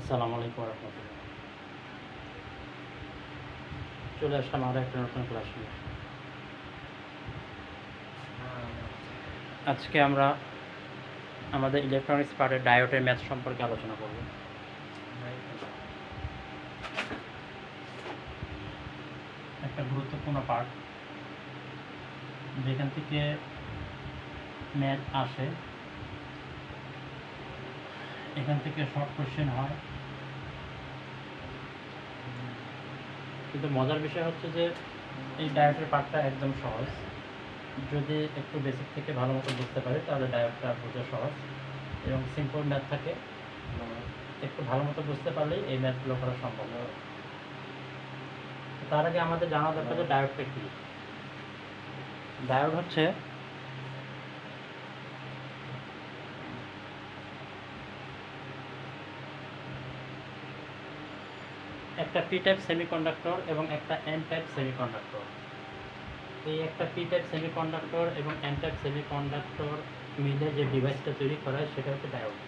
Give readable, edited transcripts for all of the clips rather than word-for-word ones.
আসসালামু আলাইকুম রহমতুল্লাহ। চলে আসলাম আরও একটা নতুন ক্লাস নিয়ে। আজকে আমরা আমাদের ইলেকট্রনিক্স পার্টের ডায়োডের ম্যাথ সম্পর্কে আলোচনা করব। একটা গুরুত্বপূর্ণ পার্ট, যেখান থেকে ম্যাথ আসে, এখান থেকে শর্ট কোশ্চেন হয়। কিন্তু মজার বিষয় হচ্ছে যে এই ডায়োডের পার্টটা একদম সহজ। যদি একটু বেসিক থেকে ভালো মতো বুঝতে পারি তাহলে ডায়োডটা বোঝা সহজ এবং সিম্পল ম্যাথ থাকে। একটু ভালো মতো বুঝতে পারলেই এই ম্যাথগুলো করা সম্ভব। তার আগে আমাদের জানা দরকার যে ডায়োডটা কী। ডায়োড হচ্ছে একটা পি টাইপ সেমিকন্ডাক্টর এবং একটা এন টাইপ সেমিকন্ডাক্টর। এই একটা পি টাইপ সেমিকন্ডাক্টর এবং এন টাইপ সেমিকন্ডাক্টর মিলে যে ডিভাইসটা তৈরি করা হয় সেটা হচ্ছে ডায়োড।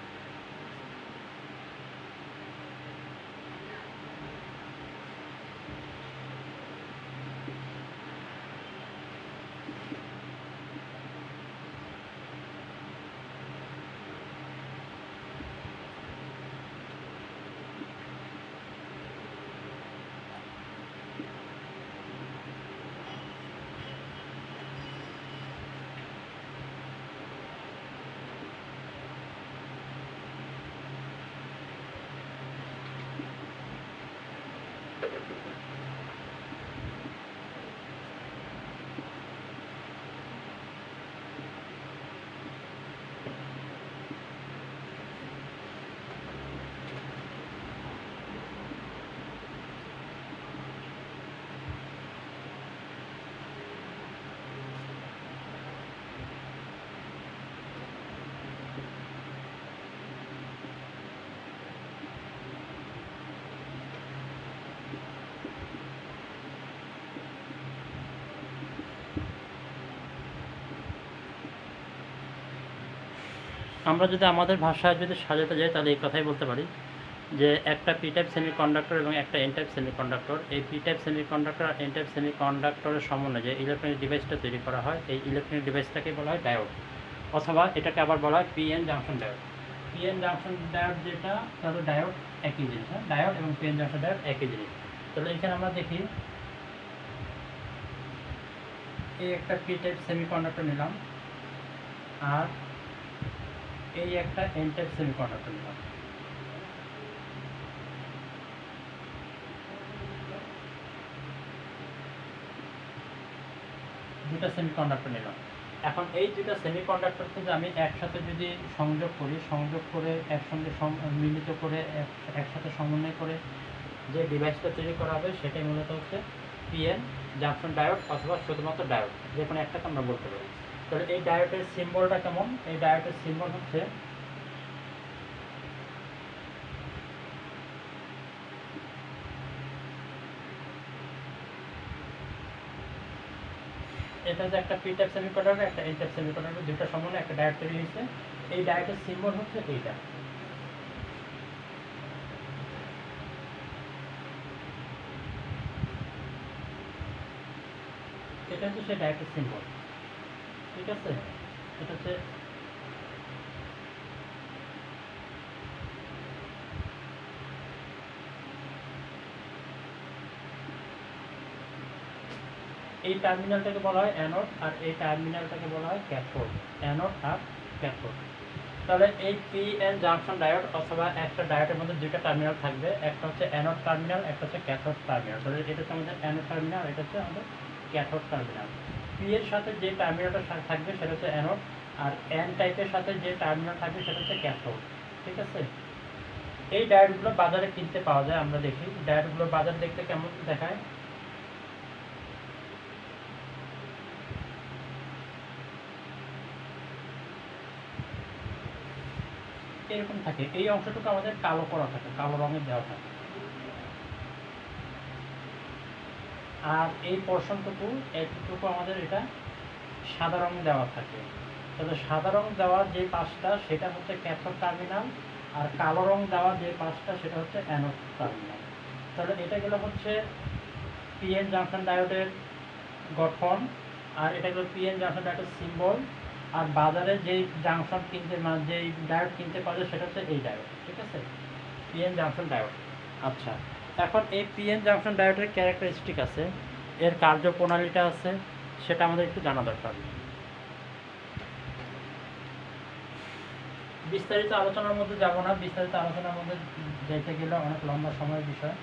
আমরা যদি আমাদের ভাষায় যদি সাজাতে যাই তাহলে এই কথাই বলতে পারি যে একটা পি টাইপ সেমিকন্ডাক্টর এবং একটা এন টাইপ সেমিকন্ডাক্টর, এই পি টাইপ সেমিকন্ডাক্টর আর এন টাইপ সেমিকন্ডাক্টরের সমন্বয়ে যে ইলেকট্রনিক ডিভাইসটা তৈরি করা হয় এই ইলেকট্রনিক ডিভাইসটাকে বলা হয় ডায়োড, অথবা এটাকে আবার বলা হয় PN junction diode. PN junction diode যেটা, তাহলে ডায়োড একই জিনিস। হ্যাঁ, ডায়োড এবং পিএন জাংশন ডায়োড একই জিনিস। তাহলে এখানে আমরা দেখি এই একটা পি টাইপ সেমিকন্ডাক্টর নিলাম আর এই একটা এন টাইপ সেমিকন্ডাক্টর নিলাম। দুটা সেমিকন্ডাক্টর নিলাম। এখন এই দুটা সেমিকন্ডাক্টরকে যে আমি একসাথে যদি সংযোগ করি, সংযোগ করে একসঙ্গে মিলিত করে একসাথে সমন্বয় করে যে ডিভাইসটা তৈরি করা হবে সেটাই মূলত হচ্ছে পিএন জাংশন ডায়োড অথবা শুধুমাত্র ডায়োড, যে কোনো একটাকে আমরা বলতে পারি। তাহলে এই ডায়োডের সিম্বলটা কেমন? এই ডায়োডের সিম্বল হচ্ছে এটা যে একটা পি টাইপ সেমিকন্ডাক্টর একটা এন টাইপ সেমিকন্ডাক্টর দুটো সমন্বয়ে একটা ডায়োড তৈরি হয়েছে। এই ডায়োডের সিম্বল হচ্ছে এইটা। এটা হচ্ছে সেই ডায়োডের সিম্বল, ঠিক আছে? এটা হচ্ছে এই টার্মিনালটাকে বলা হয় অ্যানোড আর এই টার্মিনালটাকে বলা হয় ক্যাথোড। অ্যানোড আর ক্যাথোড। তাহলে এই পিএন জাংশন ডায়োড অথবা একটা ডায়োডের মধ্যে দুইটা টার্মিনাল থাকবে, একটা হচ্ছে অ্যানোড টার্মিনাল, একটা হচ্ছে ক্যাথোড টার্মিনাল। তাহলে এটা হচ্ছে আমাদের অ্যানোড টার্মিনাল, এটা হচ্ছে আমাদের ক্যাথোড টার্মিনাল। পি এর সাথে যে টার্মিনালটা থাকবে সেটা হচ্ছে অ্যানোড, আর এন টাইপের সাথে যে টার্মিনাল থাকবে সেটা হচ্ছে ক্যাথোড, ঠিক আছে? এই ডায়োডগুলো বাজারে কিনতে পাওয়া যায়। আমরা দেখি ডায়োডগুলো বাজারে দেখতে কেমন দেখায়। এরকম থাকে, এই অংশটুকু আমাদের কালো করা থাকে, কালো রঙের দেওয়া থাকে, আর এই পোর্শনটুকু এইটুকু আমাদের এটা সাদা রঙ দেওয়া থাকে। তাহলে সাদা রঙ দেওয়ার যে পাশটা সেটা হচ্ছে ক্যাথোড টার্মিনাল, আর কালো রং দেওয়া যে পাঁচটা সেটা হচ্ছে অ্যানোড টার্মিনাল। তাহলে এটা গেলো হচ্ছে পিএন জাংশন ডায়োডের গঠন, আর এটা গেলো পিএন জাংশন ডায়োডের সিম্বল। আর বাজারে যেই জাংশন কিনতে মানে যেই ডায়োড কিনতে পাওয়া যায় সেটা হচ্ছে এই ডায়োড, ঠিক আছে, পিএন জাংশন ডায়োড। আচ্ছা, এখন এই পিএন জাংশন ডায়োডের ক্যারেক্টারিস্টিক আছে, এর কার্যপ্রণালীটা আছে, সেটা আমাদের একটু জানা দরকার। বিস্তারিত আলোচনার মধ্যে যাব না, বিস্তারিত আলোচনার মধ্যে যেতে গেলে অনেক লম্বা সময়ের বিষয়,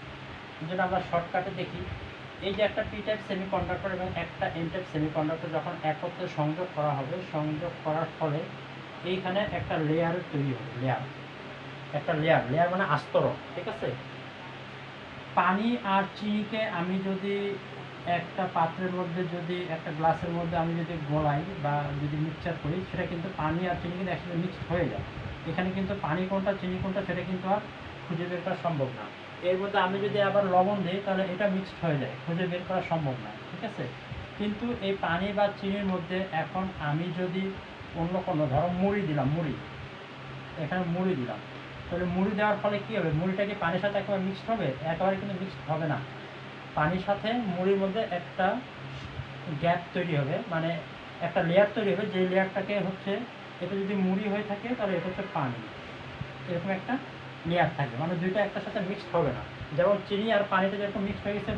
এই জন্য আমরা শর্টকাটে দেখি। এই যে একটা পি টাইপ সেমিকন্ডাক্টর এবং একটা এন টাইপ সেমিকন্ডাক্টর যখন একত্রে সংযোগ করা হবে, সংযোগ করার ফলে এইখানে একটা লেয়ার তৈরি হবে, একটা লেয়ার মানে আস্তরণ, ঠিক আছে। পানি আর চিনিকে আমি যদি একটা পাত্রের মধ্যে, যদি একটা গ্লাসের মধ্যে আমি যদি গোলাই বা যদি মিক্সচার করি, সেটা কিন্তু পানি আর চিনি কিন্তু একসাথে মিক্সড হয়ে যায়। এখানে কিন্তু পানি কোনটা চিনি কোনটা সেটা কিন্তু আর খুঁজে বের করা সম্ভব না। এর মধ্যে আমি যদি আবার লবণ দিই তাহলে এটা মিক্সড হয়ে যায়, খুঁজে বের করা সম্ভব না, ঠিক আছে। কিন্তু এই পানি বা চিনির মধ্যে এখন আমি যদি অন্য কোনো, ধরো মুড়ি দিলাম, এখানে মুড়ি দিলাম, তাহলে মুড়ি দেওয়ার ফলে কী হবে, মুড়িটা কি পানির সাথে একেবারে মিক্সড হবে? একেবারে কিন্তু মিক্সড হবে না। পানির সাথে মুড়ির মধ্যে একটা গ্যাপ তৈরি হবে, মানে একটা লেয়ার তৈরি হবে, যে লেয়ারটাকে হচ্ছে, এটা যদি মুড়ি হয়ে থাকে তাহলে এটা হচ্ছে পানি, এরকম একটা লেয়ার থাকবে, মানে দুইটা একটার সাথে মিক্সড হবে না। যেমন চিনি আর পানিটা যেরকম মিক্সড হয়ে গেছে,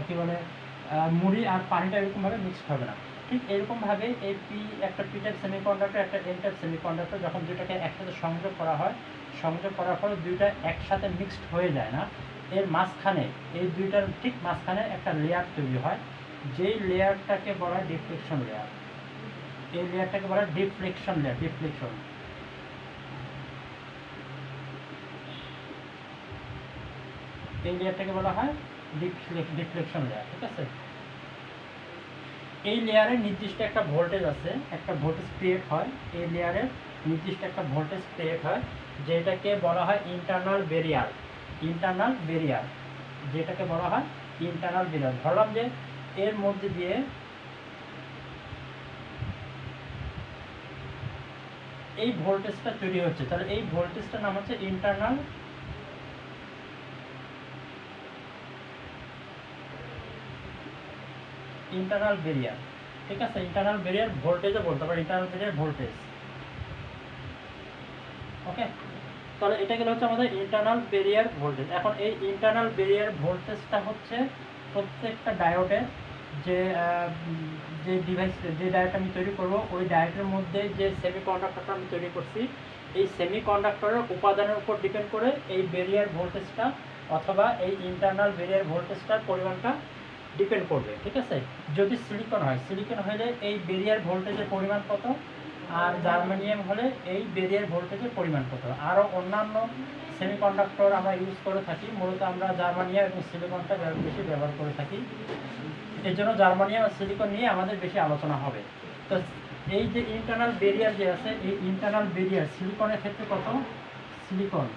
কী বলে, মুড়ি আর পানিটা এরকমভাবে মিক্সড হবে না। ঠিক এরকমভাবে এই একটা পি টাইপ সেমিকন্ডাক্টর, একটা এন টাইপ সেমিকন্ডাক্টর যখন দুইটাকে একসাথে সংযোগ করা হয়, সংযোগ করার পরে দুইটা একসাথে মিক্সড হয়ে যায় না, এর মাঝখানে, এই দুইটার ঠিক মাঝখানে একটা লেয়ার তৈরি হয়, যেই লেয়ারটাকে বলা হয় ডিফ্লেকশন লেয়ার। এই লেয়ারটাকে বলা হয় ডিফ্লেকশন লেয়ার, এই লেয়ারটাকে বলা হয় ডিফ্লেকশন লেয়ার, ঠিক আছে। এই লেয়ারে নির্দিষ্ট একটা ভোল্টেজ আছে, একটা ভোল্টেজ ক্রিয়েট হয়, এই লেয়ারের নির্দিষ্ট একটা ভোল্টেজ ক্রিয়েট হয়, যেটাকে বলা হয় ইন্টারনাল ব্যারিয়ার, যেটাকে বলা হয় ইন্টারনাল ব্যারিয়ার। ধরলাম যে এর মধ্যে দিয়ে এই ভোল্টেজটা তৈরি হচ্ছে, তাহলে এই ভোল্টেজটার নাম হচ্ছে ইন্টারনাল ব্যারিয়ার, ঠিক আছে। ইন্টারনাল ব্যারিয়ার ভোল্টেজও বলতে পারে, ইন্টারনাল ব্যারিয়ার ভোল্টেজ, ওকে। তাহলে এটা গেলে হচ্ছে আমাদের ইন্টারনাল ব্যারিয়ার ভোল্টেজ। এখন এই ইন্টারনাল ব্যারিয়ার ভোল্টেজটা হচ্ছে প্রত্যেকটা ডায়োডের যে ডিভাইস, যে ডায়োড আমি তৈরি করব, ওই ডায়োডের মধ্যে যে সেমিকন্ডাক্টরটা আমি তৈরি করছি, এই সেমিকন্ডাক্টরের উপাদানের উপর ডিপেন্ড করে এই ব্যারিয়ার ভোল্টেজটা অথবা এই ইন্টারনাল ব্যারিয়ার ভোল্টেজটার পরিমাণটা ডিপেন্ড করবে, ঠিক আছে। যদি সিলিকন হয়, সিলিকন হলে এই ব্যারিয়ার ভোল্টেজের পরিমাণ কত, আর জার্মানিয়াম হলে এই ব্যারিয়ার ভোল্টেজের পরিমাণ কত। আরও অন্যান্য সেমিকন্ডাক্টর আমরা ইউজ করে থাকি, মূলত আমরা জার্মানিয়াম এবং সিলিকনটা বেশি ব্যবহার করে থাকি, এর জন্য জার্মানিয়াম আর সিলিকন নিয়ে আমাদের বেশি আলোচনা হবে। তো এই যে ইন্টারনাল ব্যারিয়ার যে আছে, এই ইন্টারনাল ব্যারিয়ার সিলিকনের ক্ষেত্রে কত, সিলিকন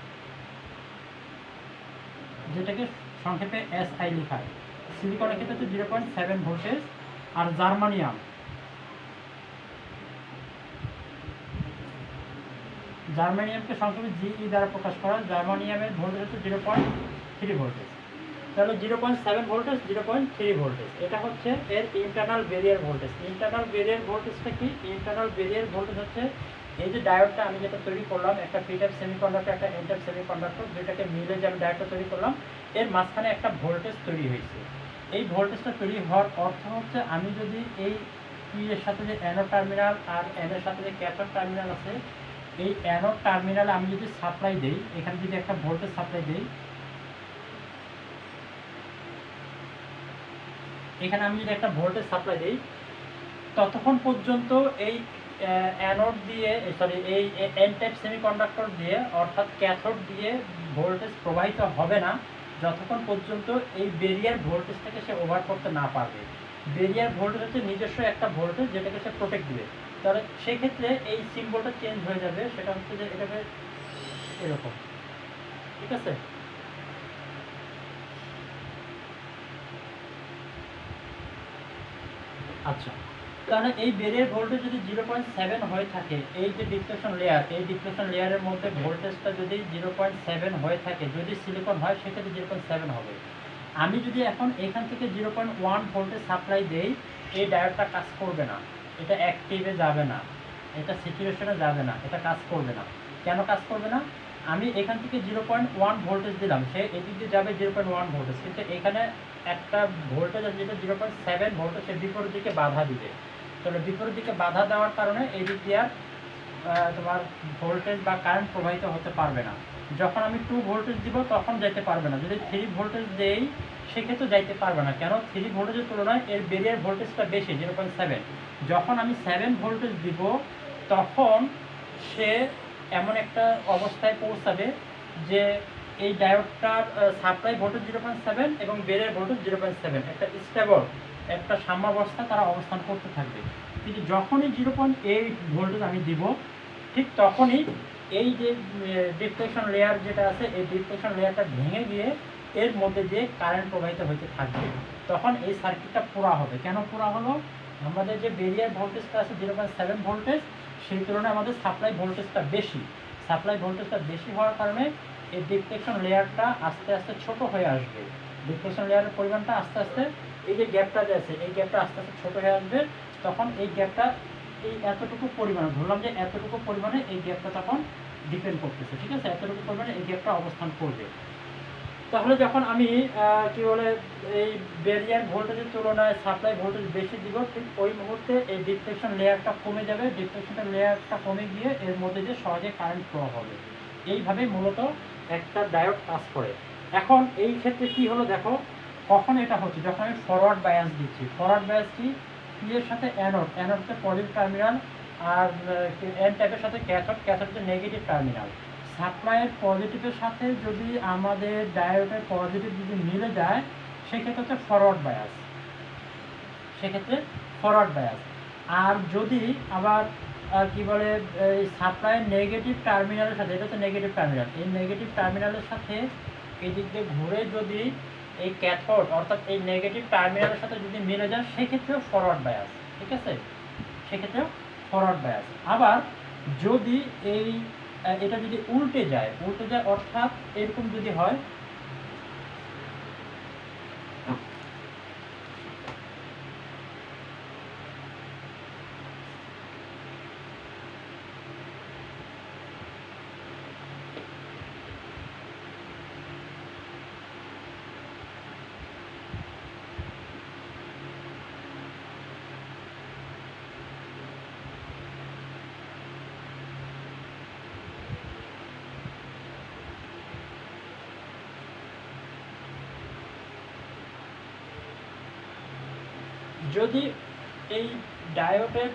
যেটাকে সংক্ষেপে SI লেখা হয়, সিলিকনের ক্ষেত্রে হচ্ছে 0.7 ভোল্টেজ। আর জার্মানিয়ামকে সংক্ষেপে GE দ্বারা প্রকাশ করা, জার্মানিয়ামের ভোল্টেজ হচ্ছে 0.3 ভোল্টেজ। তাহলে 0.7 ভোল্টেজ, 0.3 ভোল্টেজ, এটা হচ্ছে এর internal barrier voltage. Internal barrier ভোল্টেজটা কি? ইন্টারনাল ব্যারিয়ার ভোল্টেজ হচ্ছে এই যে ডায়োডটা আমি যেটা তৈরি করলাম, একটা পি টাইপ সেমিকন্ডাক্টর, একটা এন টাইপ সেমিকন্ডাক্টর, যেটাকে মিলে যে আমি ডায়োডটা তৈরি করলাম, এর মাঝখানে একটা ভোল্টেজ তৈরি হয়েছে। এই ভোল্টেজটা তৈরি হওয়ার অর্থ হচ্ছে, আমি যদি এই পি এর সাথে যে অ্যানোড টার্মিনাল আর এন এর সাথে যে ক্যাথোড টার্মিনাল আছে, এই অ্যানোড টার্মিনালে আমি যদি সাপ্লাই দেই, এখানে যদি একটা ভোল্টেজ সাপ্লাই দেই, এখানে আমি যদি একটা ভোল্টেজ সাপ্লাই দিই, ততক্ষণ পর্যন্ত এই অ্যানোড দিয়ে, এই এন টাইপ সেমিকন্ডাক্টর দিয়ে, অর্থাৎ ক্যাথোড দিয়ে ভোল্টেজ প্রবাহিত হবে না, যতক্ষণ পর্যন্ত এই ব্যারিয়ার ভোল্টেজটাকে সে ওভার করতে না পারবে। ব্যারিয়ার ভোল্টেজ হচ্ছে নিজস্ব একটা ভোল্টেজ, যেটাকে সে প্রোটেক্ট দিবে। তাহলে সেক্ষেত্রে এই সিম্বলটা চেঞ্জ হয়ে যাবে, সেটা হচ্ছে যে এটাকে এরকম, ঠিক আছে। আচ্ছা, তাহলে এই বেরিয়ার ভোল্টেজ যদি 0.7 হয়ে থাকে, এই যে ডিপ্লেশন লেয়ার, এই ডিপ্লেশন লেয়ারের মধ্যে ভোল্টেজটা যদি 0.7 হয়ে থাকে, যদি সিলিকন হয় সেক্ষেত্রে 0.7 হবে। আমি যদি এখন এখান থেকে 0.1 ভোল্টেজ সাপ্লাই দেই, এই ডায়োডটা কাজ করবে না, এটা অ্যাক্টিভে যাবে না, এটা স্যাচুরেশনে যাবে না, এটা কাজ করবে না। কেন কাজ করবে না? আমি এখান থেকে 0.1 ভোল্টেজ দিলাম, সে এদিক দিয়ে যাবে 0.1 ভোল্টেজ, কিন্তু এখানে একটা ভোল্টেজ আছে যেটা 0.7 ভোল্টেজ, সে বিপরীত দিকে বাধা দিবে। তাহলে বিপরীত দিকে বাধা দেওয়ার কারণে এই দিক দিয়ে তোমার ভোল্টেজ বা কারেন্ট প্রবাহিত হতে পারবে না। যখন আমি 2 ভোল্টেজ দিব তখন যাইতে পারবে না। যদি 3 ভোল্টেজ দেই সেক্ষেত্রে যাইতে পারবে না। কেন? 3 ভোল্টেজের তুলনায় এর বেরিয়ার ভোল্টেজটা বেশি, 0.7। যখন আমি 7 ভোল্টেজ দিব তখন সে এমন একটা অবস্থায় পৌঁছাবে যে এই ডায়োডটার সাপ্লাই ভোল্টেজ 0.7 এবং বেরিয়ার ভোল্টেজ 0.7, একটা স্টেবল, একটা সাম্যাবস্থা তারা অবস্থান করতে থাকবে। কিন্তু যখনই 0.8 ভোল্টেজ আমি দিব, ঠিক তখনই এই যে ডিপ্লেশন লেয়ার যেটা আছে, এই ডিপ্লেশন লেয়ারটা ভেঙে গিয়ে এর মধ্যে দিয়ে কারেন্ট প্রবাহিত হতে থাকবে। তখন এই সার্কিটটা পুরা হবে। কেন পুরা হলো? আমাদের যে বেরিয়ার ভোল্টেজটা আছে 0.7 ভোল্টেজ, সেই তুলনায় আমাদের সাপ্লাই ভোল্টেজটা বেশি। সাপ্লাই ভোল্টেজটা বেশি হওয়ার কারণে এই ডিপ্লেশন লেয়ারটা আস্তে আস্তে ছোট হয়ে আসবে। ডিপ্লেশন লেয়ারের পরিমাণটা আস্তে আস্তে, এই যে গ্যাপটা যে আছে এই গ্যাপটা আস্তে আস্তে ছোট হয়ে আসবে। তখন এই গ্যাপটা, এই এতটুকু পরিমাণে ধরলাম যে এতটুকু পরিমাণে এই গ্যাপটা তখন ডিপেন্ড করতেছে, ঠিক আছে? এতটুকু পরিমাণে এই গ্যাপটা অবস্থান করবে। তাহলে যখন আমি কি বলে এই ব্যারিয়ার ভোল্টেজের তুলনায় সাপ্লাই ভোল্টেজ বেশি দিব, ঠিক ওই মুহূর্তে এই ডিপ্লেশন লেয়ারটা কমে যাবে। ডিপ্লেশন লেয়ারটা কমে গিয়ে এর মধ্যে দিয়ে সহজে কারেন্ট ফ্লো হবে। এইভাবে মূলত একটা ডায়োড কাজ করে। এখন এই ক্ষেত্রে কি হলো দেখো, কখন এটা হচ্ছে? যখন আমি ফরওয়ার্ড বায়াস দিচ্ছি। ফরওয়ার্ড বায়াস কি? পি এর সাথে অ্যানোড, অ্যানোডকে পজিটিভ টার্মিনাল, আর এন টাইপের সাথে ক্যাথোড, ক্যাথোডকে নেগেটিভ টার্মিনাল। সাপ্লাইয়ের পজিটিভের সাথে যদি আমাদের ডায়োডের পজিটিভ যদি মিলে যায় সেক্ষেত্রে হচ্ছে ফরওয়ার্ড বায়াস, সেক্ষেত্রে ফরওয়ার্ড বায়াস। আর যদি আবার কি বলে এই সাপ্লাইয়ের নেগেটিভ টার্মিনালের সাথে, এটা হচ্ছে নেগেটিভ টার্মিনাল, এই নেগেটিভ টার্মিনালের সাথে এই দিক দিয়ে ঘুরে যদি এই ক্যাথোড অর্থাৎ এই নেগেটিভ টার্মিনালের সাথে যদি মিলে যায় সেক্ষেত্রেও ফরওয়ার্ড বায়াস, ঠিক আছে? সেক্ষেত্রেও ফরওয়ার্ড বায়াস। আবার যদি এই এটা যদি উল্টে যায় অর্থাৎ এরকম যদি হয়, যদি এই ডায়োডের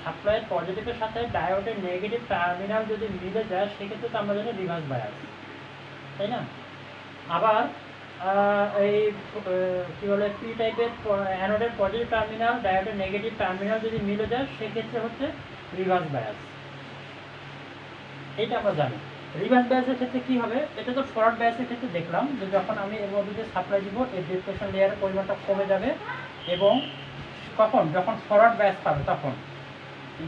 সাপ্লাইয়ের পজিটিভের সাথে ডায়োডের নেগেটিভ টার্মিনাল যদি মিলে যায় সেক্ষেত্রে তো আমরা জানি রিভার্স বায়াস, তাই না? আবার এই কী বলে পি টাইপের অ্যানোডের পজিটিভ টার্মিনাল ডায়োডের নেগেটিভ টার্মিনাল যদি মিলে যায় সেক্ষেত্রে হচ্ছে রিভার্স বায়াস। এইটা আমরা জানি। রিভার্স বায়াসের ক্ষেত্রে কী হবে? এটা তো ফরওয়ার্ড বায়াসের ক্ষেত্রে দেখলাম যে যখন আমি এর মধ্যে যে সাপ্লাই দিব এই ডিপ্লেশন লেয়ারের পরিমাণটা কমে যাবে, এবং কখন? যখন ফরওয়ার্ড বায়াস পাবে, তখন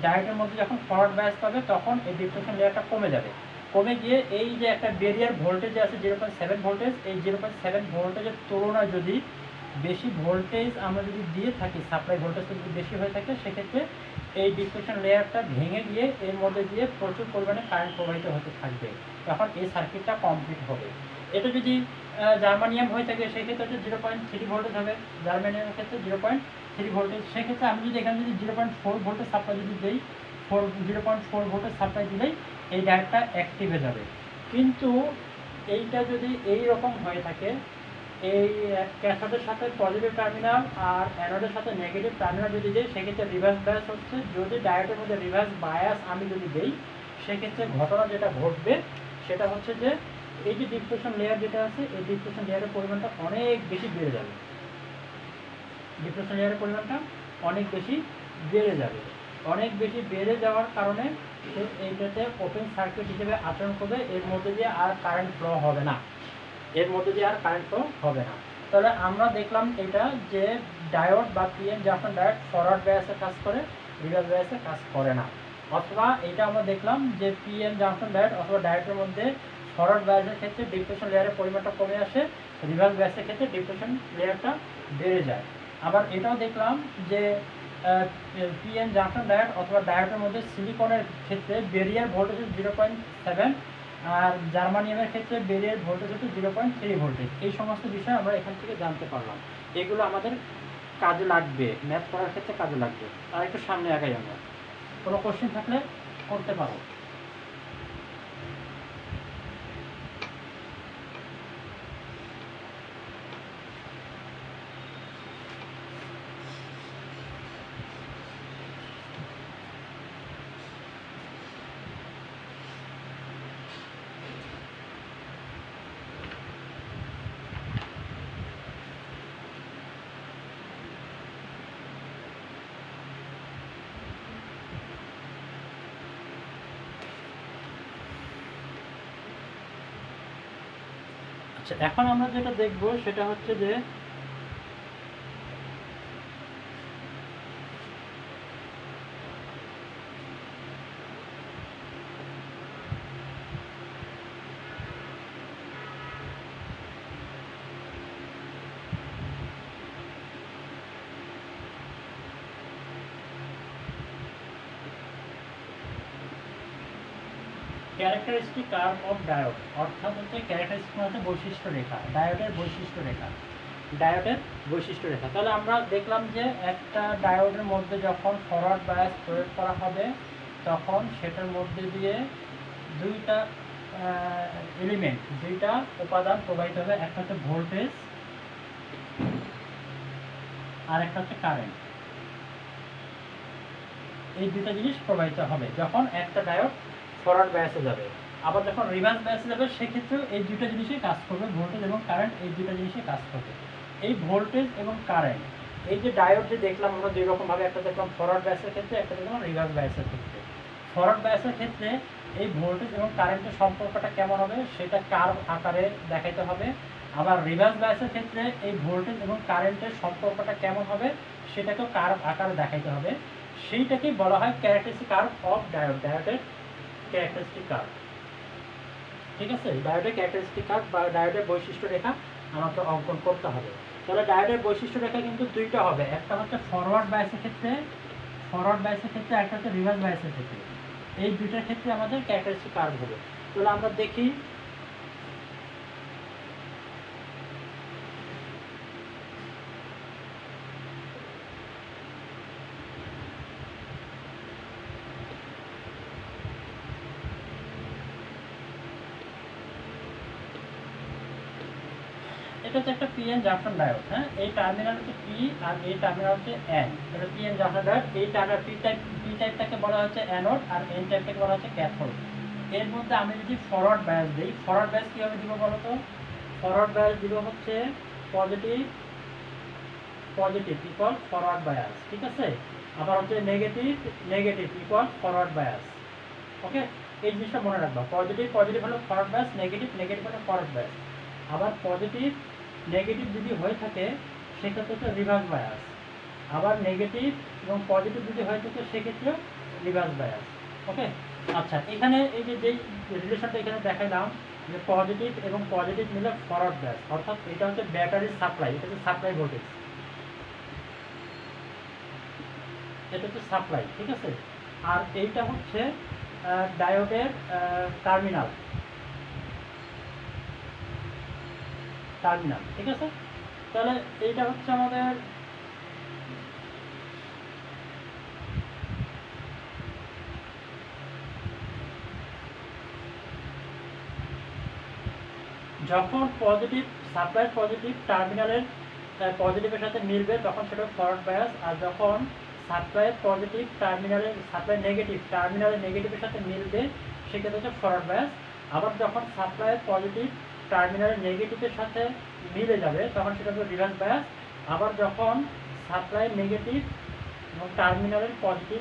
ডায়োডের মধ্যে যখন ফরওয়ার্ড বায়াস পাবে তখন এই ডিপ্লেশন লেয়ারটা কমে যাবে। কমে গিয়ে এই যে একটা বেরিয়ার ভোল্টেজ আছে 0.7 ভোল্টেজ, এই 0.7 ভোল্টেজের তুলনায় যদি বেশি ভোল্টেজ আমরা যদি দিয়ে থাকি, সাপ্লাই ভোল্টেজটা যদি বেশি হয়ে থাকে সেক্ষেত্রে এই ডিপ্লেশন লেয়ারটা ভেঙে গিয়ে এর মধ্যে দিয়ে প্রচুর পরিমাণে কারেন্ট প্রবাহিত হতে থাকবে। তখন এই সার্কিটটা কমপ্লিট হবে। এটা যদি জার্মানিয়াম হয়ে থাকে সেক্ষেত্রে হচ্ছে 0.3 ভোল্টেজ হবে, জার্মানিয়ামের ক্ষেত্রে 0.3 ভোল্টেজ। সেক্ষেত্রে আমি যদি এখানে যদি 0.4 ভোল্টেজ সাপ্লাই যদি দিই, 0.4 ভোল্টেজ সাপ্লাই দিলেই এই ডায়োডটা অ্যাক্টিভ হয়ে যাবে। কিন্তু এইটা যদি এই রকম হয়ে থাকে, এই ক্যাথোডের সাথে পজিটিভ টার্মিনাল আর অ্যানোডের সাথে নেগেটিভ টার্মিনাল যদি দিই সেক্ষেত্রে রিভার্স বায়াস হচ্ছে। যদি ডায়োডের মধ্যে রিভার্স বায়াস আমি যদি দিই সেক্ষেত্রে ঘটনা যেটা ঘটবে সেটা হচ্ছে যে এই যে ডিপ্লেশন লেয়ার যেটা আছে এই ডিপ্লেশন লেয়ারের পরিমাণটা অনেক বেশি বেড়ে যাবে। ডিপ্লেশন লেয়ারের পরিমাণটা অনেক বেশি বেড়ে যাবে। অনেক বেশি বেড়ে যাওয়ার কারণে এইটাতে ওপেন সার্কিট হিসেবে আচরণ করবে, এর মধ্যে দিয়ে আর কারেন্ট ফ্লো হবে না, এর মধ্যে দিয়ে আর কারেন্ট ফ্লো হবে না। তাহলে আমরা দেখলাম এটা যে ডায়োড বা পিএন জাংশন ডায়োড ফরওয়ার্ড বায়াসে কাজ করে, রিভার্স বায়াসে কাজ করে না। অথবা এটা আমরা দেখলাম যে পিএন জাংশন ডায়োড অথবা ডায়োডের মধ্যে ফরওয়ার্ড বায়াসের ক্ষেত্রে ডিপ্লেশন লেয়ারের পরিমাণটা কমে আসে, রিভার্স বায়াসের ক্ষেত্রে ডিপ্লেশন লেয়ারটা বেড়ে যায়। আবার এটাও দেখলাম যে পিএন জাংশন ডায়োড অথবা ডায়োডের মধ্যে সিলিকনের ক্ষেত্রে ব্যারিয়ার ভোল্টেজ 0.7, আর জার্মানিয়ামের ক্ষেত্রে ব্যারিয়ার ভোল্টেজ হচ্ছে 0.3 ভোল্টেজ। এই সমস্ত বিষয় আমরা এখান থেকে জানতে পারলাম। এগুলো আমাদের কাজে লাগবে, ম্যাথ করার ক্ষেত্রে কাজে লাগবে। আর একটু সামনে আগাই আমরা, কোনো কোশ্চেন থাকলে করতে পারো। আচ্ছা, এখন আমরা যেটা দেখব সেটা হচ্ছে যে ক্যারেক্টারিস্টিক কার্ভ অফ ডায়োড, অর্থাৎ হচ্ছে ক্যারেক্টারিস্টিক মানে বৈশিষ্ট্য রেখা, ডায়োডের বৈশিষ্ট্য রেখা, ডায়োডের বৈশিষ্ট্য রেখা। তাহলে আমরা দেখলাম যে একটা ডায়োডের মধ্যে যখন ফরওয়ার্ড বায়াস প্রয়োগ করা হবে তখন সেটার মধ্যে দিয়ে দুইটা এলিমেন্ট, দুইটা উপাদান প্রবাহিত হবে, একটা হচ্ছে ভোল্টেজ আর একটা হচ্ছে কারেন্ট। এই দুইটা জিনিস প্রবাহিত হবে যখন একটা ডায়োড ফরওয়ার্ড বায়াসে যাবে। আবার যখন রিভার্স বায়াসে যাবে সেক্ষেত্রেও এই দুইটা জিনিসই কাজ করবে, ভোল্টেজ এবং কারেন্ট এই দুইটা জিনিসই কাজ করবে। এই ভোল্টেজ এবং কারেন্ট, এই যে ডায়োড যে দেখলাম আমরা দুই রকমভাবে, একটা দেখলাম ফরওয়ার্ড বায়াসের ক্ষেত্রে, একটা দেখলাম রিভার্স বায়াসের ক্ষেত্রে। ফরওয়ার্ড বায়াসের ক্ষেত্রে এই ভোল্টেজ এবং কারেন্টের সম্পর্কটা কেমন হবে সেটা কার্ভ আকারে দেখাইতে হবে। আবার রিভার্স বায়াসের ক্ষেত্রে এই ভোল্টেজ এবং কারেন্টের সম্পর্কটা কেমন হবে সেটাকেও কার্ভ আকারে দেখাইতে হবে। সেইটাকেই বলা হয় ক্যারেক্টারিস্টিক কার্ভ অফ ডায়োড, ডায়োডের ক্যারেক্টারিস্টিক কার্ভ। ঠিক আছে, ডায়োডের ক্যারেক্টারিস্টিক কার্ভ বা ডায়োডের বৈশিষ্ট্য রেখা আমাকে অঙ্কন করতে হবে। তাহলে ডায়োডের বৈশিষ্ট্য রেখা কিন্তু দুইটা হবে, একটা হচ্ছে ফরওয়ার্ড বায়াসের ক্ষেত্রে, ফরওয়ার্ড বায়াসের ক্ষেত্রে, একটা হচ্ছে রিভার্স বায়াসের ক্ষেত্রে। এই দুইটার ক্ষেত্রে আমাদের ক্যারেক্টারিস্টিক কার্ভ হবে। তাহলে আমরা দেখি এটা হচ্ছে একটা পিএন জাংশন ডায়োড। হ্যাঁ, এই টার্মিনাল হচ্ছে পি আর এই টার্মিনাল হচ্ছে এন। এটা পিএন জাংশন ডায়োড। এই টার্মিনাল পি টাইপটাকে বলা হচ্ছে অ্যানোড আর এন টাইপটাকে বলা হচ্ছে ক্যাথোড। এর মধ্যে আমি যদি ফরওয়ার্ড বায়াস দিই, ফরওয়ার্ড বায়াস কীভাবে দিব বলো তো? ফরওয়ার্ড বায়াস দিব হচ্ছে positive, positive equal forward bias. ঠিক আছে, আবার হচ্ছে negative, negative equal forward bias. Okay, এই জিনিসটা মনে রাখবা। পজিটিভ পজিটিভ হলো ফরওয়ার্ড বায়াস, নেগেটিভ নেগেটিভ হলো ফরওয়ার্ড বায়াস। আবার পজিটিভ নেগেটিভ যদি হয়ে থাকে সেক্ষেত্রে হচ্ছে রিভার্স বায়াস। আবার নেগেটিভ এবং পজিটিভ যদি হয়ে থাকে সেক্ষেত্রে রিভার্স বায়াস। ওকে, আচ্ছা, এখানে এই যে যেই রিলেশনটা এখানে দেখাইলাম যে পজিটিভ এবং পজিটিভ মিলে ফরওয়ার্ড বায়াস, অর্থাৎ এটা হচ্ছে ব্যাটারির সাপ্লাই, এটা হচ্ছে সাপ্লাই ভোল্টেজ, এটা হচ্ছে সাপ্লাই। ঠিক আছে, আর এইটা হচ্ছে ডায়োডের টার্মিনাল, টার্মিনাল। ঠিক আছে, তাহলে এইটা হচ্ছে আমাদের যখন পজিটিভ সাপ্লাই পজিটিভ টার্মিনালের পজিটিভের সাথে মিলবে তখন সেটা ফরওয়ার্ড বায়াস, আর যখন সাপ্লাই পজিটিভ টার্মিনালের সাপ্লাই নেগেটিভ টার্মিনালের নেগেটিভের সাথে মিলবে সেক্ষেত্রে হচ্ছে ফরওয়ার্ড বায়াস। আবার যখন সাপ্লাই পজিটিভ টার্মিনালের নেগেটিভের সাথে মিলে যাবে তখন সেটা হচ্ছে রিভার্স বায়াস। আবার যখন সাপ্লাই নেগেটিভ এবং টার্মিনালের পজিটিভ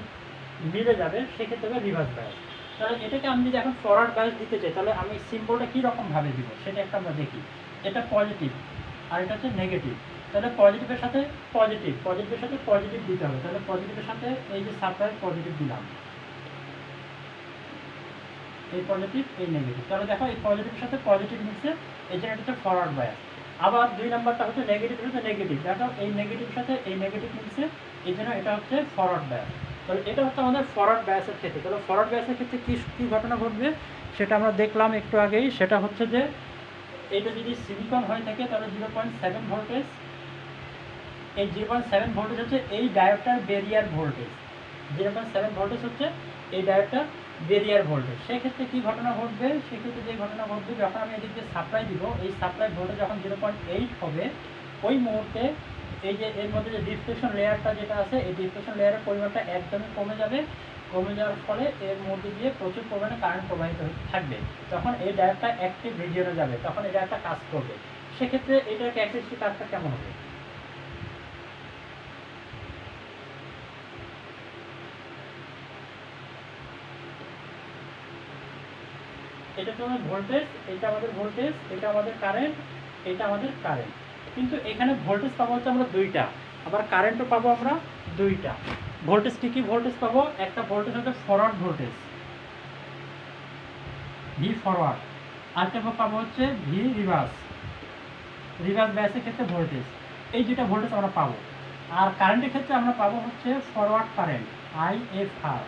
মিলে যাবে সেক্ষেত্রে হবে রিভার্স বায়াস। তাহলে এটাকে আমি যদি এখন ফরওয়ার্ড বায়াস দিতে চাই তাহলে আমি সিম্বলটা কী রকমভাবে দিব সেটা একটা আমরা দেখি। এটা পজিটিভ, আর এটা হচ্ছে নেগেটিভ। তাহলে পজিটিভের সাথে পজিটিভ, পজিটিভের সাথে পজিটিভ দিতে হবে। তাহলে পজিটিভের সাথে এই যে সাপ্লাই পজিটিভ দিলাম, এই পজিটিভ এই নেগেটিভ। তাহলে দেখো এই পজিটিভের সাথে পজিটিভ মিশে এই জন্য এটা হচ্ছে ফরওয়ার্ড বায়াস। আবার 2 নাম্বারটা হচ্ছে নেগেটিভের সাথে নেগেটিভ, দেখো এই নেগেটিভের সাথে এই নেগেটিভ মিশে এই জন্য এটা হচ্ছে ফরওয়ার্ড বায়াস। তাহলে এটা হচ্ছে আমাদের ফরওয়ার্ড বায়াসের ক্ষেত্রে। তাহলে ফরওয়ার্ড বায়াসের ক্ষেত্রে কী ঘটনা ঘটবে সেটা আমরা দেখলাম একটু আগেই। সেটা হচ্ছে যে এটা যদি সিলিকন হয়ে থাকে তাহলে 0.7 ভোল্টেজ, এই 0.7 ভোল্টেজ হচ্ছে এই ডায়োডটার ব্যারিয়ার ভোল্টেজ। 0.7 ভোল্টেজ হচ্ছে এই ডায়োডটার ব্যারিয়ার ভোল্টেজ। সেক্ষেত্রে কী ঘটনা ঘটবে, সেক্ষেত্রে যে ঘটনা ঘটবে যখন আমি এদিকে সাপ্লাই দিব, এই সাপ্লাই ভোল্টেজ যখন 0.8 হবে ওই মুহূর্তে এই যে এর মধ্যে যে ডিফ্লেকশন লেয়ারটা যেটা আছে, এই ডিফ্লেকশন লেয়ারের পরিমাণটা একদমই কমে যাবে। কমে যাওয়ার ফলে এর মধ্যে দিয়ে প্রচুর পরিমাণে কারেন্ট প্রবাহিত থাকবে। তখন এই ডায়োডটা অ্যাক্টিভ রিজিয়নে যাবে, তখন এই ডায়োডটা কাজ করবে। সেক্ষেত্রে এটার ক্যারেক্টারিস্টিক কাজটা কেমন হবে? এটা তো আমাদের ভোল্টেজ, এটা আমাদের ভোল্টেজ, এটা আমাদের কারেন্ট, এটা আমাদের কারেন্ট। কিন্তু এখানে ভোল্টেজ পাবো হচ্ছে আমরা দুইটা, আবার কারেন্টও পাবো আমরা দুইটা। ভোল্টেজ কী কী ভোল্টেজ পাবো? একটা ভোল্টেজ হচ্ছে ফরওয়ার্ড ভোল্টেজ, ভি ফরওয়ার্ড। আরেকটা পাবো হচ্ছে ভি রিভার্স, রিভার্স ব্যাসের ক্ষেত্রে ভোল্টেজ। এই দুইটা ভোল্টেজ আমরা পাবো। আর কারেন্টের ক্ষেত্রে আমরা পাবো হচ্ছে forward current, I F R,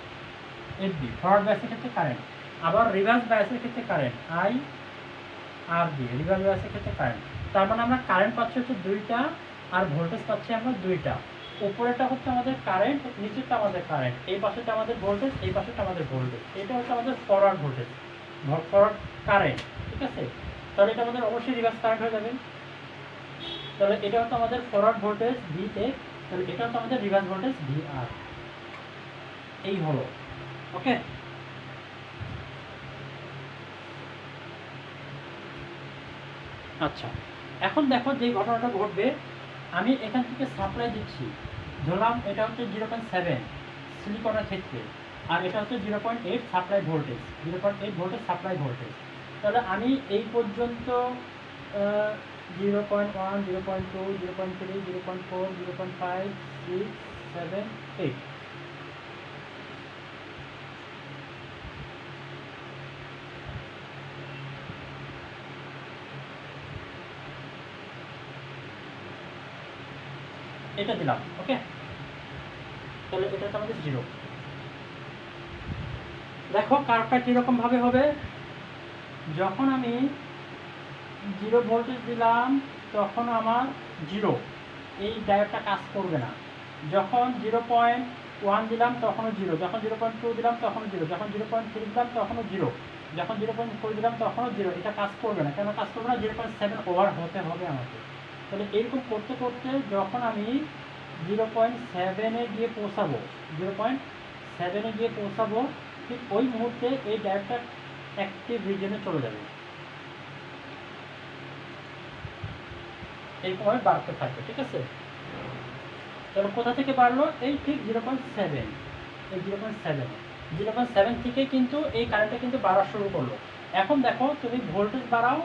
F B, forward ব্যাসের ক্ষেত্রে কারেন্ট। আবার রিভার্স বায়াসের ক্ষেত্রে current, I R B, reverse বায়াসের ক্ষেত্রে কারেন্ট। তার মানে আমরা কারেন্ট পাচ্ছি হচ্ছে দুইটা, আর ভোল্টেজ পাচ্ছি আমরা দুইটা। উপরেটা হচ্ছে আমাদের কারেন্ট, নিচেরটা আমাদের কারেন্ট, এই পাশেটা আমাদের ভোল্টেজ, এই পাশেটা আমাদের ভোল্টেজ। এটা হচ্ছে আমাদের ফরওয়ার্ড ভোল্টেজ, ফরওয়ার্ড কারেন্ট। ঠিক আছে, তাহলে এটা আমাদের অবশ্যই রিভার্স কারেন্ট হয়ে যাবে। তাহলে এটা হচ্ছে আমাদের ফরওয়ার্ড ভোল্টেজ ভি এ, তাহলে এটা হচ্ছে আমাদের রিভার্স ভোল্টেজ ভি আর। এই হলো, ওকে। আচ্ছা, এখন দেখো যে ঘটনাটা ঘটবে, আমি এখান থেকে সাপ্লাই দিচ্ছি, ধরলাম এটা হচ্ছে 0.7 সিলিকনের ক্ষেত্রে, আর এটা হচ্ছে 0.8 supply voltage, 0.8 voltage supply voltage. তাহলে আমি এই পর্যন্ত 0.1, 0.2, 0.3, 0.4, 0.5, 6, 7, 8, এটা দিলাম, ওকে। তাহলে এটা তো আমাদের 0। দেখো কার্ভটা কীরকমভাবে হবে, যখন আমি 0 ভোল্টেজ দিলাম তখন আমার 0, এই ডায়োডটা কাজ করবে না। যখন 0.1 দিলাম তখনও 0, যখন 0.2 দিলাম তখনও 0, যখন 0.3 দিলাম তখনও 0, যখন 0.4 দিলাম তখনও 0। এটা কাজ করবে না। কেন কাজ করবে না? 0.7 ওভার হতে হবে আমাকে। তাহলে এরকম করতে করতে যখন আমি 0.7-এ গিয়ে পৌঁছাবো, 0.7-এ গিয়ে পৌঁছাবো, ঠিক ওই মুহূর্তে এই ডায়োডটা অ্যাক্টিভ রিজনে চলে যাবে, এইভাবে বাড়তে থাকবে। ঠিক আছে, তাহলে কোথা থেকে বাড়লো? এই ঠিক 0.7, এই 0.7 থেকে কিন্তু এই কারেন্টটা কিন্তু বাড়া শুরু করলো। এখন দেখো তুমি ভোল্টেজ বাড়াও,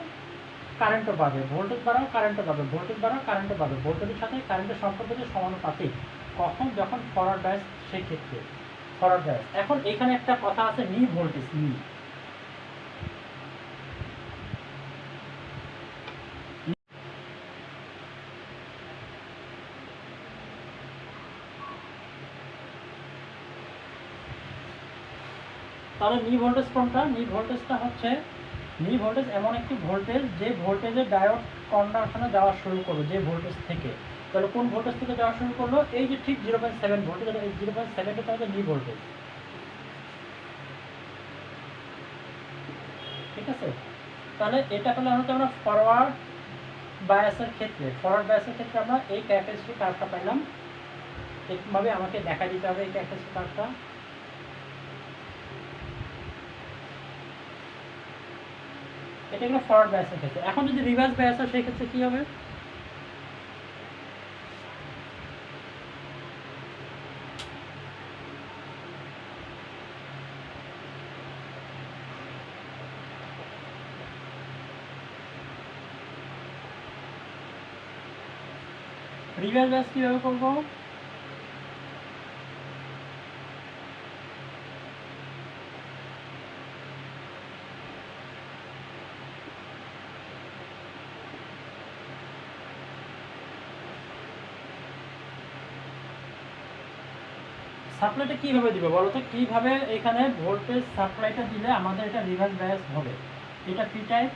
কারেন্টও বাড়বে, ভোল্টেজ বাড়াও, কারেন্টও বাড়বে, ভোল্টেজ বাড়াও, কারেন্টও বাড়বে। ভোল্টেজের সাথে কারেন্টের সম্পর্ক হচ্ছে সমানুপাতিক। কখন? যখন ফরওয়ার্ড বায়াস, সেই ক্ষেত্রে ফরওয়ার্ড বায়াস। এখন এখানে একটা কথা আছে, নি ভোল্টেজ, নি। তাহলে নি ভোল্টেজ কোনটা? নি ভোল্টেজটা হচ্ছে, নি ভোল্টেজ এমন একটি ভোল্টেজ যে ভোল্টেজে ডায়োড কনভার্সনে যাওয়া শুরু করলো, যে ভোল্টেজ থেকে। তাহলে কোন ভোল্টেজ থেকে যাওয়া শুরু করলো? এই যে ঠিক 0.7 ভোল্টেজ, এই 0.7টা হচ্ছে নি ভোল্টেজ। ঠিক আছে, তাহলে এটা হলো হচ্ছে আমরা ফরওয়ার্ড বায়াসের ক্ষেত্রে, ফরওয়ার্ড বায়াসের ক্ষেত্রে আমরা এই ক্যারেক্টারিস্টিক কার্ভটা পাইলাম। এরকমভাবে আমাকে দেখা দিতে হবে এই ক্যারেক্টারিস্টিক কার্ভটা। এটা হলো ফরওয়ার্ড বায়াসের ক্ষেত্রে। এখন যদি রিভার্স বায়াস হয় সেই ক্ষেত্রে কী হবে? রিভার্স বায়াস কীভাবে করবো? সাপ্লাইটা কীভাবে দিবে বলো তো? কীভাবে এখানে ভোল্টেজ সাপ্লাইটা দিলে আমাদের এটা রিভার্স বায়াস হবে? এটা পি টাইপ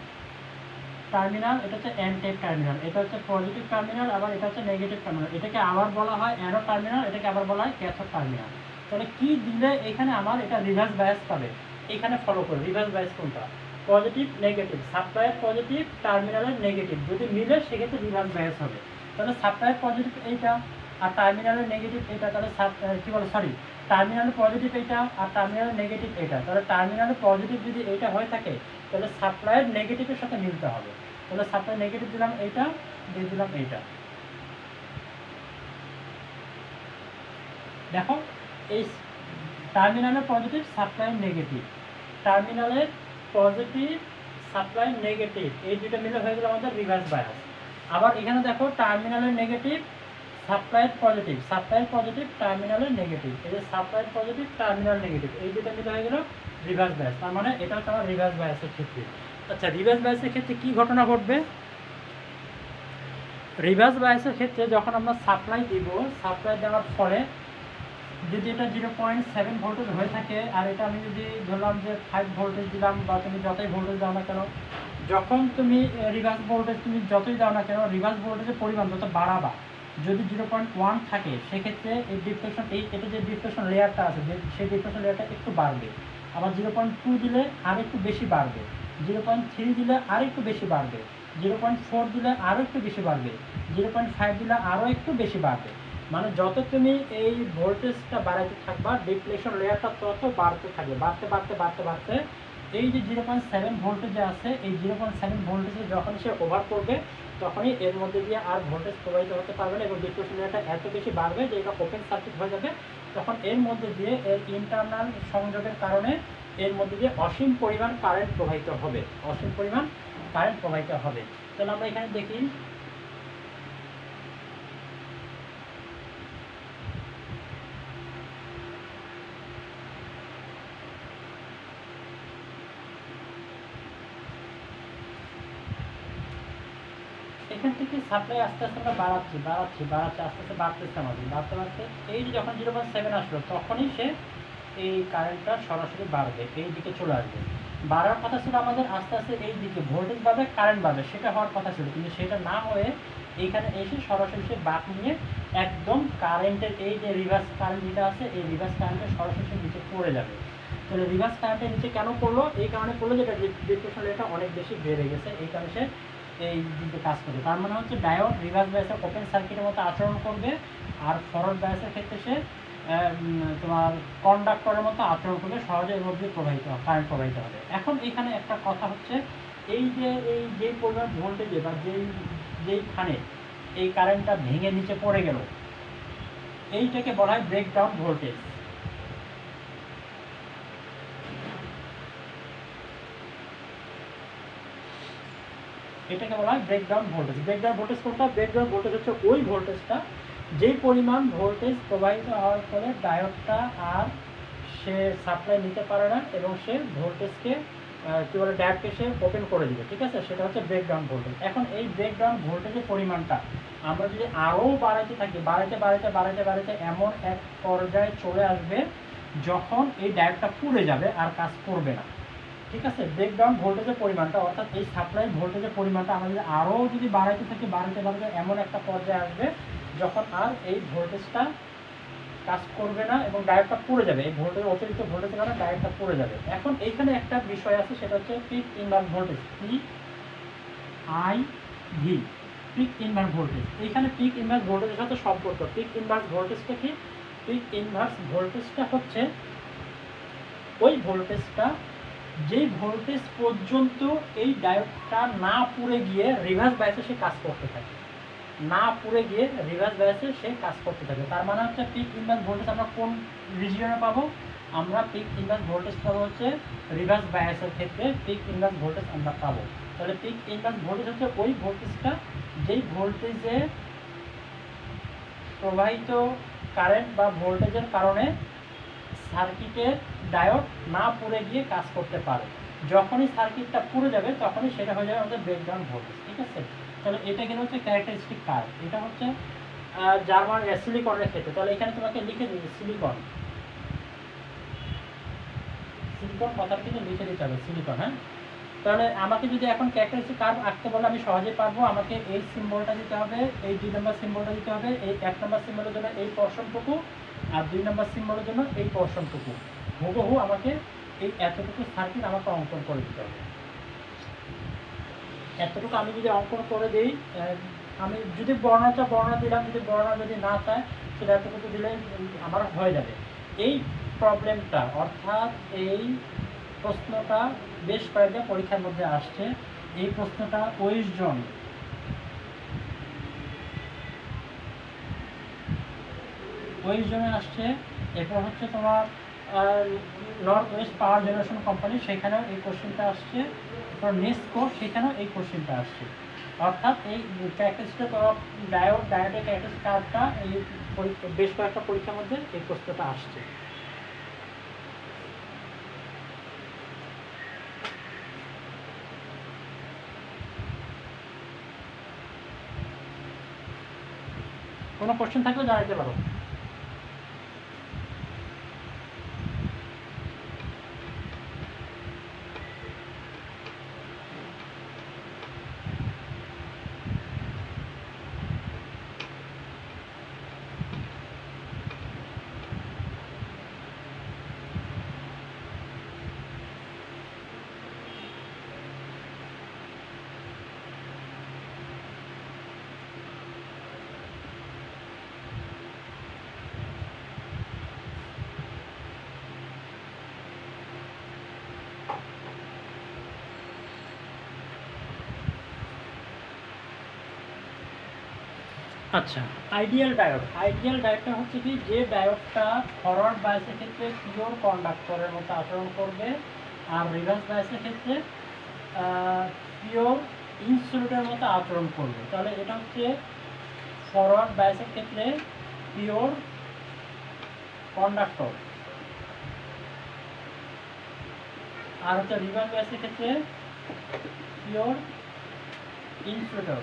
টার্মিনাল, এটা হচ্ছে এন টাইপ টার্মিনাল, এটা হচ্ছে পজিটিভ টার্মিনাল, আবার এটা হচ্ছে নেগেটিভ টার্মিনাল। এটাকে আবার বলা হয় অ্যানোড টার্মিনাল, এটাকে আবার বলা হয় ক্যাথোড টার্মিনাল। তাহলে কি দিলে এখানে আমার এটা রিভার্স বায়াস পাবে? এখানে ফলো করে রিভার্স বায়াস কোনটা? পজিটিভ নেগেটিভ, সাপ্লাইয়ের পজিটিভ টার্মিনালের নেগেটিভ যদি মিলে সেক্ষেত্রে রিভার্স বায়াস হবে। তাহলে সাপ্লাইয়ের পজিটিভ এইটা আর টার্মিনালের নেগেটিভ এটা, তাহলে কী বলে সরি টার্মিনালের পজিটিভ এইটা আর টার্মিনালের নেগেটিভ এটা, তাহলে টার্মিনালের পজিটিভ যদি এইটা হয়ে থাকে তাহলে সাপ্লাইয়ের নেগেটিভের সাথে মিলতে হবে। তাহলে সাপ্লাই নেগেটিভ দিলাম এইটা, দিয়ে দিলাম এইটা। দেখো এই টার্মিনালের পজিটিভ সাপ্লাই নেগেটিভ, টার্মিনালের পজিটিভ সাপ্লাই নেগেটিভ, এই দুটো মিলে হয়ে গেল আমাদের রিভার্স বায়াস। আবার এখানে দেখো টার্মিনালের নেগেটিভ সাপ্লাইয়ের পজিটিভ, সাপ্লাইয়ের পজিটিভ টার্মিনালের নেগেটিভ, এই যে সাপ্লাইয়ের পজিটিভ টার্মিনাল নেগেটিভ, এই দুটো মিলে হয়ে গেল রিভার্স বায়াস। তার মানে এটা হচ্ছে আমার রিভার্স বায়াসের ক্ষেত্রে। আচ্ছা, রিভার্স বায়াসের ক্ষেত্রে কী ঘটনা ঘটবে? রিভার্স বায়াসের ক্ষেত্রে যখন আমরা সাপ্লাই দিব, সাপ্লাই দেওয়ার ফলে যদি এটা 0.7 ভোল্টেজ হয়ে থাকে আর এটা আমি যদি ধরলাম যে 5 ভোল্টেজ দিলাম, বা তুমি যতই ভোল্টেজ দাও না কেন, যখন তুমি রিভার্স ভোল্টেজ তুমি যতই দাও না কেন, রিভার্স ভোল্টেজের পরিমাণ যত বাড়াবা, যদি 0.1 থাকে সেক্ষেত্রে এই ডিফ্লেকশন, এটা যে ডিফ্লেকশন লেয়ারটা আছে সেই ডিফ্লেকশন লেয়ারটা একটু বাড়বে। আবার 0.2 দিলে আর একটু বেশি বাড়বে, 0.3 দিলে আর একটু বেশি বাড়বে, 0.4 দিলে আরও একটু বেশি বাড়বে, 0.5 দিলে আরও একটু বেশি বাড়বে। মানে যত তুমি এই ভোল্টেজটা বাড়াইতে থাকবা, ডিফ্লেকশন লেয়ারটা তত বাড়তে থাকবে, বাড়তে বাড়তে বাড়তে বাড়তে এই যে 0.7 ভোল্টেজে আছে, এই 0.7 ভোল্টেজে যখন সে ওভার করবে তখনই এর মধ্যে দিয়ে আর ভোল্টেজ প্রবাহিত হতে পারবে না, এবং ডিফ্লেকশন লেয়ারটা এত বেশি বাড়বে যে এটা ওপেন সার্কিট হয়ে যাবে। তখন এর মধ্যে দিয়ে এর ইন্টারনাল সংযোগের কারণে এর মধ্যে দিয়ে অসীম পরিমাণ কারেন্ট প্রবাহিত হবে, অসীম পরিমাণ কারেন্ট প্রবাহিত হবে। তাহলে আমরা এখানে দেখি, এখান থেকে সাপ্লাই আস্তে আস্তে আমরা বাড়াচ্ছি বাড়াচ্ছি বাড়াচ্ছি, আস্তে আস্তে বাড়তেছে আমাদের, বাড়তে বাড়তে এই যে যখন 0.7 আসলো তখনই সে এই কারেন্টটা সরাসরি বাড়বে, এই দিকে চলে আসবে। বাড়ার কথা ছিল আমাদের আস্তে আস্তে এই দিকে ভোল্টেজ বাড়বে, কারেন্ট বাড়বে, সেটা হওয়ার কথা ছিল, কিন্তু সেটা না হয়ে এইখানে এসে সরাসরি সে বাঁক নিয়ে একদম কারেন্টের এই যে রিভার্স কারেন্ট যেটা আছে এই রিভার্স কারেন্টের সরাসরি নিচে পড়ে যাবে। তাহলে রিভার্স কারেন্টের নিচে কেন পড়লো? এই কারণে পড়লো যেটা ডিফ্লেকশন রেটটা অনেক বেশি বেড়ে গেছে, এই কারণে সে এই দিকে কাজ করবে। তার মানে হচ্ছে ডায়োড রিভার্স বায়াসের ওপেন সার্কিটের মতো আচরণ করবে, আর ফরওয়ার্ড বায়াসের ক্ষেত্রে সে তোমার কন্ডাক্টরের মতো আচরণ করবে, সহজে এর মধ্যে কারেন্ট প্রবাহিত হবে। এখন এখানে একটা কথা হচ্ছে, এই যে পরিমাণ ভোল্টেজে বা যেইখানে এই কারেন্টটা ভেঙে নিচে পড়ে গেল, এইটাকে বলা হয় ব্রেকডাউন ভোল্টেজ। এটাকে বলা হয় ব্রেকডাউন ভোল্টেজ। ব্রেকডাউন ভোল্টেজ কোনটা? ব্রেকডাউন ভোল্টেজ হচ্ছে ওই ভোল্টেজটা যেই পরিমাণ ভোল্টেজ প্রবাহিত হওয়ার ফলে ডায়োডটা আর সে সাপ্লাই নিতে পারে না এবং সে ভোল্টেজকে কী বলে ডায়োডকে সে ওপেন করে দিবে, ঠিক আছে? সেটা হচ্ছে ব্রেকডাউন ভোল্টেজ। এখন এই ব্রেকডাউন ভোল্টেজের পরিমাণটা আমরা যদি আরও বাড়াইতে থাকি, বাড়াইতে বাড়াইতে বাড়াইতে বাড়াইতে এমন এক পর্যায়ে চলে আসবে যখন এই ডায়োডটা পুড়ে যাবে আর কাজ করবে না, ঠিক আছে? ব্রেকডাউন ভোল্টেজের পরিমাণটা, অর্থাৎ এই সাপ্লাই ভোল্টেজের পরিমাণটা আমরা যদি আরও যদি বাড়াইতে থাকি, বাড়াইতে বাড়াইতে এমন একটা পর্যায়ে আসবে যখন আর এই ভোল্টেজটা কাজ করবে না এবং ডায়োডটা পুড়ে যাবে, এই ভোল্টেজ অতিরিক্ত ভোল্টেজের কারণে ডায়োডটা পুড়ে যাবে। এখন এইখানে একটা বিষয় আছে, সেটা হচ্ছে peak inverse voltage, PIV, peak inverse voltage. এইখানে পিক ইনভার্স ভোল্টেজের সাথে সম্পর্ক। পিক ইনভার্স ভোল্টেজটা কি? পিক ইনভার্স ভোল্টেজটা হচ্ছে ওই ভোল্টেজটা যেই ভোল্টেজ পর্যন্ত এই ডায়োডটা না পুড়ে গিয়ে রিভার্স বায়াসে সে কাজ করতে থাকে, না পুড়ে গিয়ে রিভার্স বায়াসে সে কাজ করতে থাকে। তার মানে হচ্ছে পিক ইনভার্স ভোল্টেজ আমরা কোন রিজিয়নে পাবো? আমরা পিক ইনভার্স ভোল্টেজ পাবো হচ্ছে রিভার্স বায়াসের ক্ষেত্রে পিক ইনভার্স ভোল্টেজ আমরা পাবো। তাহলে পিক ইনভার্স ভোল্টেজ হচ্ছে ওই ভোল্টেজটা যেই ভোল্টেজে প্রবাহিত কারেন্ট বা ভোল্টেজের কারণে সার্কিটের ডায়োড না পুড়ে গিয়ে কাজ করতে পারে। যখনই সার্কিটটা পুড়ে যাবে তখনই সেটা হয়ে যাবে আমাদের ব্রেকডাউন ভোল্টেজ। ঠিক আছে, তাহলে এটা কিন্তু হচ্ছে ক্যারেক্টারিস্টিক কার্ভ। এটা হচ্ছে জার্মান সিলিকনের ক্ষেত্রে। তাহলে এখানে তোমাকে লিখে দিবে সিলিকন, সিলিকন কথাটা কিন্তু লিখে দিতে হবে সিলিকন। হ্যাঁ, তাহলে আমাকে যদি এখন ক্যারেক্টারিস্টিক কার্ভ আঁকতে বলে আমি সহজেই পারবো। আমাকে এই সিম্বলটা দিতে হবে, এই 2 নম্বর সিম্বলটা দিতে হবে, এই 1 নম্বর সিম্বলের জন্য এই পোরশনটুকু, আর 2 নম্বর সিম্বলের জন্য এই পোরশনটুকু। হুবহু আমাকে এই এতটুকু সার্কিট আমাকে অঙ্কন করে দিতে হবে। এতটুকু আমি যদি অঙ্কন করে দিই, আমি যদি বর্ণনা দিলাম, যদি বর্ণনা যদি না চায় সেটা এতটুকু দিলে আমার হয়ে যাবে। এই প্রবলেমটা অর্থাৎ এই প্রশ্নটা বেশ কয়েকটা পরীক্ষার মধ্যে আসছে। এই প্রশ্নটা ওয়েস্ট জোনে আসছে। এরপর হচ্ছে তোমার নর্থ ওয়েস্ট পাওয়ার জেনারেশন কোম্পানি, সেখানেও এই কোশ্চেনটা আসছে। এরপর নেসকো, সেখানেও এই কোশ্চেনটা আসছে। অর্থাৎ এই ক্যারেক্টারিস্টিক অফ ডায়োডের ক্যারেক্টারিস্টিক কার্ভটা এই বেশ কয়েকটা পরীক্ষার মধ্যে এই প্রশ্নটা আসছে। কোনো কোশ্চেন থাকলে জানাতে পারো। আচ্ছা, আইডিয়াল ডায়োডটা হচ্ছে কি, যে ডায়োডটা ফরওয়ার্ড বায়াসের ক্ষেত্রে পিওর কন্ডাক্টরের মতো আচরণ করবে, আর রিভার্স বায়াসের ক্ষেত্রে পিওর ইনসুলেটরের মতো আচরণ করবে। তাহলে এটা হচ্ছে ফরওয়ার্ড বায়াসের ক্ষেত্রে পিওর কন্ডাক্টর, আর হচ্ছে রিভার্স বায়াসের ক্ষেত্রে পিওর ইনসুলেটর,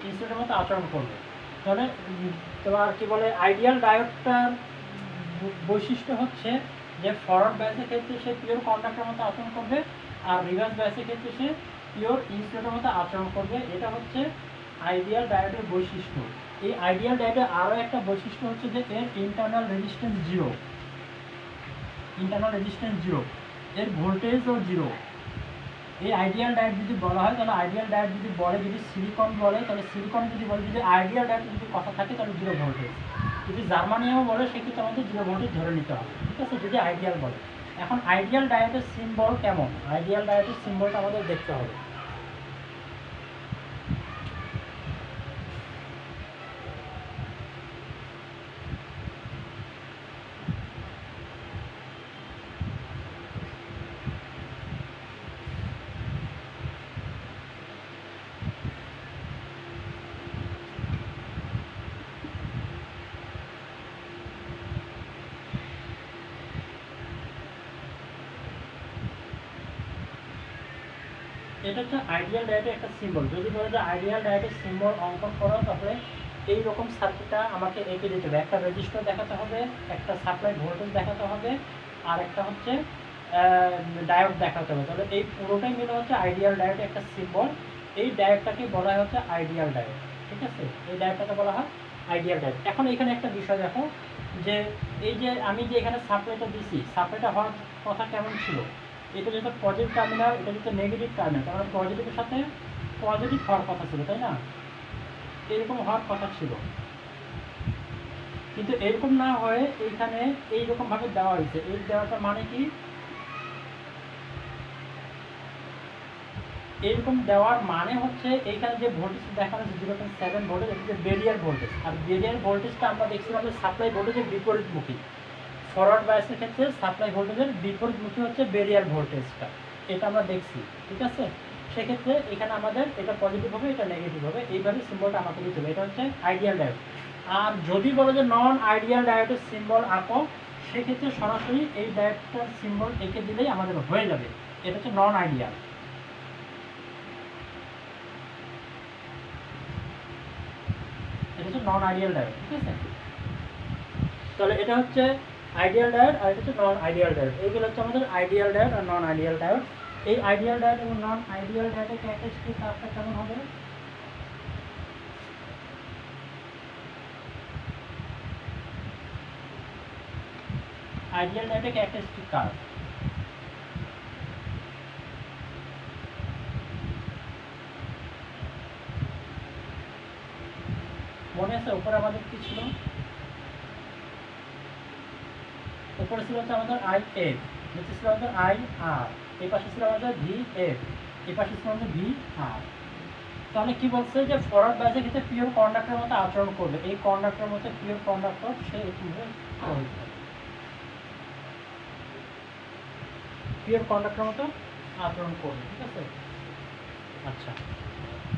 ইনসুলেটরের মতো আচরণ করবে। তাহলে তোমার কি বলে, আইডিয়াল ডায়োডটার বৈশিষ্ট্য হচ্ছে যে ফরওয়ার্ড বায়াসের ক্ষেত্রে সে পিওর কন্ডাক্টরের মতো আচরণ করবে, আর রিভার্স বায়াসের ক্ষেত্রে সে পিওর ইনসুলেটরের মতো আচরণ করবে। এটা হচ্ছে আইডিয়াল ডায়োডের বৈশিষ্ট্য। এই আইডিয়াল ডায়োডের আরও একটা বৈশিষ্ট্য হচ্ছে যে এর ইন্টারনাল রেজিস্ট্যান্স জিরো, এর ভোল্টেজও জিরো। এই আইডিয়াল ডায়োড যদি বলা হয়, তাহলে আইডিয়াল ডায়োড যদি বলে, যদি সিলিকন বলে তাহলে সিলিকন, যদি বলে যদি আইডিয়াল ডায়োড যদি কথা থাকে তাহলে 0 ভোল্টেজ, যদি জার্মানিয়ামও বলে সেক্ষেত্রে আমাদের 0 ভোল্টেজ ধরে নিতে হবে। ঠিক আছে, যদি আইডিয়াল বলে। এখন আইডিয়াল ডায়োডের সিম্বল কেমন, আইডিয়াল ডায়োডের সিম্বলটা আমাদের দেখতে হবে। এটা হচ্ছে আইডিয়াল ডায়োডের একটা সিম্বল। যদি বলে যে আইডিয়াল ডায়োডের সিম্বল অঙ্কন করো, তাহলে এই রকম সার্কিটটা আমাকে এঁকে দিতে হবে। একটা রেজিস্টার দেখাতে হবে, একটা সাপ্লাই ভোল্টেজ দেখাতে হবে, আর একটা হচ্ছে ডায়োড দেখাতে হবে। তাহলে এই পুরোটাই মিলে হচ্ছে আইডিয়াল ডায়োডের একটা সিম্বল। এই ডায়োডটাকে বলা হয় হচ্ছে আইডিয়াল ডায়োড। ঠিক আছে, এই ডায়োডটাকে বলা হয় আইডিয়াল ডায়োড। এখন এখানে একটা বিষয় দেখো, যে এই যে আমি যে এখানে সাপ্লাইটা দিছি, সাপ্লাইটা হওয়ার কথা কেমন ছিল, এটা যেহেতু পজিটিভ টার্মিনাল, এটা যেহেতু নেগেটিভ টার্মিনাল, কারণ পজিটিভের সাথে পজিটিভ হওয়ার কথা ছিল, তাই না? এরকম হওয়ার কথা ছিল, কিন্তু এরকম না হয়ে এইখানে এইরকমভাবে দেওয়া হয়েছে। এই দেওয়াটা মানে কি, এরকম দেওয়ার মানে হচ্ছে এইখানে যে ভোল্টেজ দেখানো হচ্ছে 0.7 ভোল্টেজ, এটা হচ্ছে বেরিয়ার ভোল্টেজ। আর বেরিয়ার ভোল্টেজটা আমরা দেখছিলাম যে সাপ্লাই ভোল্টেজের বিপরীতমুখী। ফরওয়ার্ড বায়াসের ক্ষেত্রে সাপ্লাই ভোল্টেজের বিপরীতমুখী হচ্ছে বেরিয়ার ভোল্টেজটা, এটা আমরা দেখছি। ঠিক আছে, সেক্ষেত্রে এখানে আমাদের এটা পজিটিভ হবে, এটা নেগেটিভ হবে, এইভাবে সিম্বলটা আমাকে দিতে হবে। এটা হচ্ছে আইডিয়াল ডায়োড। আর যদি বলো যে নন আইডিয়াল ডায়োডের সিম্বল আঁকো, সেক্ষেত্রে সরাসরি এই ডায়োডটার সিম্বল এঁকে দিলেই আমাদের হয়ে যাবে। এটা হচ্ছে নন আইডিয়াল। এটা হচ্ছে নন আইডিয়াল ডায়োড, ঠিক আছে? তাহলে এটা হচ্ছে আইডিয়াল ডায়োড আর এটা হচ্ছে নন আইডিয়াল ডায়োড। এইগুলো হচ্ছে আমাদের আইডিয়াল ডায়োড আর নন আইডিয়াল ডায়োড। এই আইডিয়াল ডায়োড এবং নন আইডিয়াল ডায়োডের ক্যারেক্টারিস্টিক কার্ভটা কেমন হবে? আইডিয়াল ডায়োডের ক্যারেক্টারিস্টিক কার্ভ মনে আছে? উপরে আমাদের কি ছিল? উপরে ছিল হচ্ছে আমাদের আই এফ, নিচে ছিল আমাদের আই আর, এই পাশে ছিল আমাদের ভি এফ, এই পাশে ছিল আমাদের ভি আর। তাহলে কি বলছে যে ফরওয়ার্ড বাইজের ক্ষেত্রে পিওর কন্ডাক্টরের মতো আচরণ করবে। এই কন্ডাক্টরের মতো পিওর কন্ডাক্টর সে এইভাবে পিওর কন্ডাক্টরের মতো আচরণ করবে, ঠিক আছে? আচ্ছা,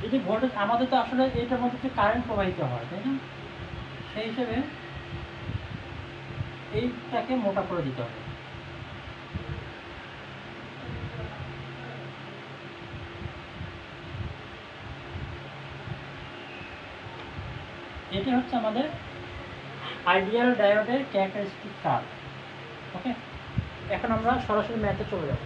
যদি ভোল্টেজ আমাদের তো আসলে এইটার মধ্যে কারেন্ট প্রবাহিত হয়, তাই না? সেই হিসেবে এইটাকে মোটা করে দিতে হবে। এটি হচ্ছে আমাদের আইডিয়াল ডায়োডের ক্যারেক্টারিস্টিক কার্ভ। ওকে, এখন আমরা সরাসরি ম্যাথে চলে যাব।